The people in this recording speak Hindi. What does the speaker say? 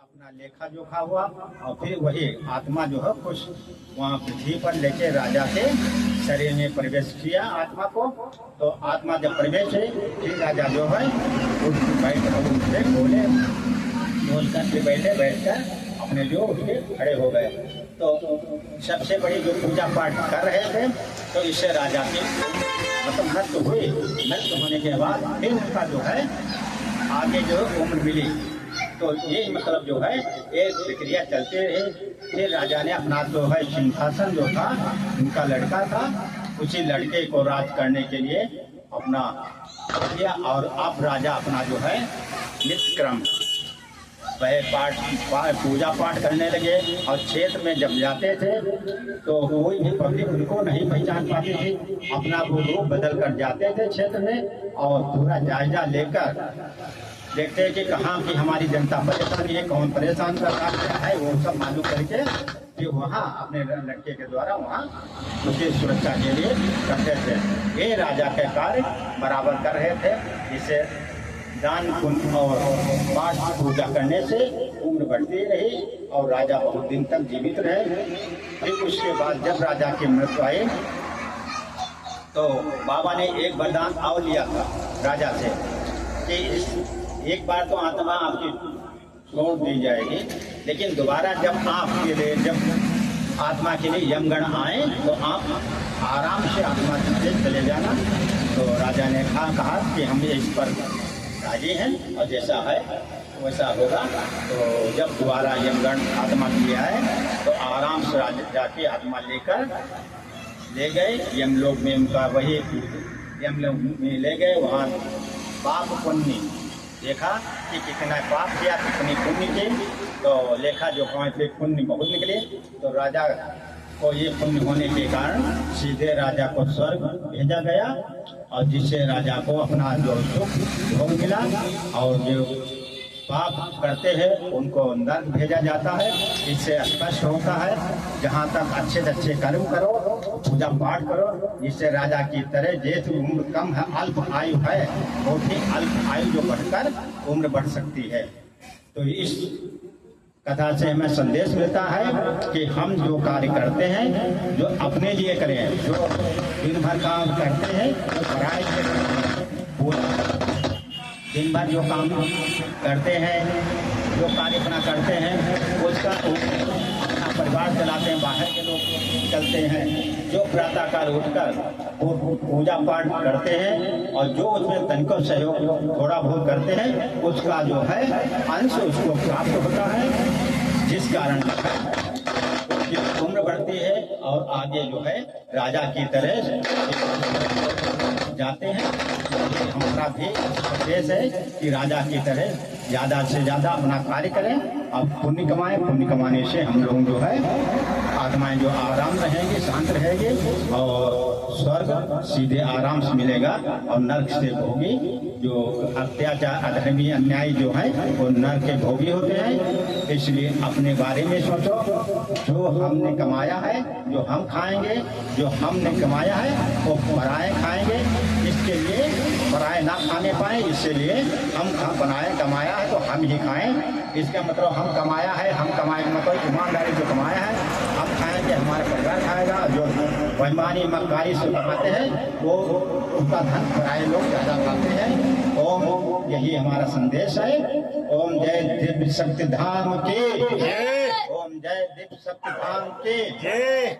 अपना लेखा जोखा हुआ और फिर वही आत्मा जो है खुश वहाँ पृथ्वी पर लेके राजा के शरीर में प्रवेश किया आत्मा को। तो आत्मा जब प्रवेश है फिर राजा जो है उठे बोले बोल कर बैठकर अपने जो उसके खड़े हो गए। तो सबसे बड़ी जो पूजा पाठ कर रहे थे तो इससे राजा की मतलब नष्ट हुई। नष्ट होने के बाद फिर उनका जो है आगे जो उम्र मिली। तो ये मतलब जो है एक प्रक्रिया चलते रही। फिर राजा ने अपना जो है सिंहासन जो था उनका लड़का था उसी लड़के को राज करने के लिए अपना किया। और अब राजा अपना जो है नित्य क्रम वह पूजा पाठ करने लगे। और क्षेत्र में जब जाते थे तो कोई भी पब्लिक उनको नहीं पहचान पाती थी। अपना वो रूप बदल कर जाते थे क्षेत्र में और पूरा जायजा लेकर देखते हैं कि कहाँ की हमारी जनता परेशान है, कौन परेशान कर रहा है, वो सब मालूम करके फिर वहाँ अपने लड़के के द्वारा वहाँ उसकी सुरक्षा के लिए करते थे। ये राजा के कार्य बराबर कर रहे थे। जिससे दान पुण्य और पाठ पूजा करने से उम्र बढ़ती रही और राजा बहुत दिन तक जीवित रहे। फिर उसके बाद जब राजा की मृत्यु आई तो बाबा ने एक वरदान और लिया था राजा से कि एक बार तो आत्मा आपकी छोड़ दी जाएगी, लेकिन दोबारा जब आपके लिए जब आत्मा के लिए यमगण आए तो आप आराम से आत्मा से चले जाना। तो राजा ने कहा कि हम इस पर राजी हैं और जैसा है वैसा होगा। तो जब दोबारा यमगण आत्मा के लिए आए तो आराम से जाके आत्मा लेकर ले गए यमलोक में। उनका वही यमलोक में ले गए। वहाँ पाप पुण्य देखा कि कितना पाप किया कितनी पुण्य की। तो लेखा जो फिर पुण्य बहुत निकले। तो राजा को ये पुण्य होने के कारण सीधे राजा को स्वर्ग भेजा गया और जिससे राजा को अपना जो सुख भोग मिला। और जो पाप करते हैं उनको नरक भेजा जाता है। इससे स्पष्ट होता है जहाँ तक अच्छे से अच्छे कर्म करो, पूजा पाठ करो, जिससे राजा की तरह जैसे उम्र कम है, अल्प आयु है, बहुत ही अल्प आयु जो बढ़कर उम्र बढ़ सकती है। तो इस कथा से हमें संदेश मिलता है कि हम जो कार्य करते हैं जो अपने लिए करें, जो दिन भर काम करते हैं तो पढ़ाई दिन भर जो काम करते हैं, जो कार्य अपना करते हैं उसका अपना परिवार चलाते हैं, बाहर के लोग चलते हैं। जो प्रातःकाल उठकर पूजा पाठ करते हैं और जो उसमें तनिको सहयोग थोड़ा बहुत करते हैं उसका जो है अंश उसको प्राप्त होता है, जिस कारण उसकी उम्र बढ़ती है और आगे जो है राजा की तरह जाते हैं। हमारा भी उद्देश्य है कि राजा की तरह ज़्यादा से ज़्यादा अपना कार्य करें और पुण्य कमाएं। पुण्य कमाने से हम लोग जो है आत्माएं जो आराम रहेंगे, शांत रहेंगे और स्वर्ग सीधे आराम से मिलेगा। और नरक से भोगी जो अत्याचार अधर्मी अन्याय जो है वो नरक के भोगी होते हैं। इसलिए अपने बारे में सोचो, जो हमने कमाया है, जो हम खाएंगे, जो हमने कमाया है वो पराए खाएंगे। इसके लिए पराए ना खाने पाए, इसलिए हम बनाए कमाया है तो हम ही खाएं। इसका मतलब हम कमाया है, हम कमाएंगे मतलब ईमानदारी जो कमाया है हम खाएंगे, हमारे परिवार खाएगा। जो बेईमानी मक्कारी से कमाते हैं वो उनका धन पराए लोग ज़्यादा खाते हैं। ओम यही हमारा संदेश है। ओम जय दिव्य शक्ति धाम की जय। ओम जय दिव्य शक्ति धाम की जय।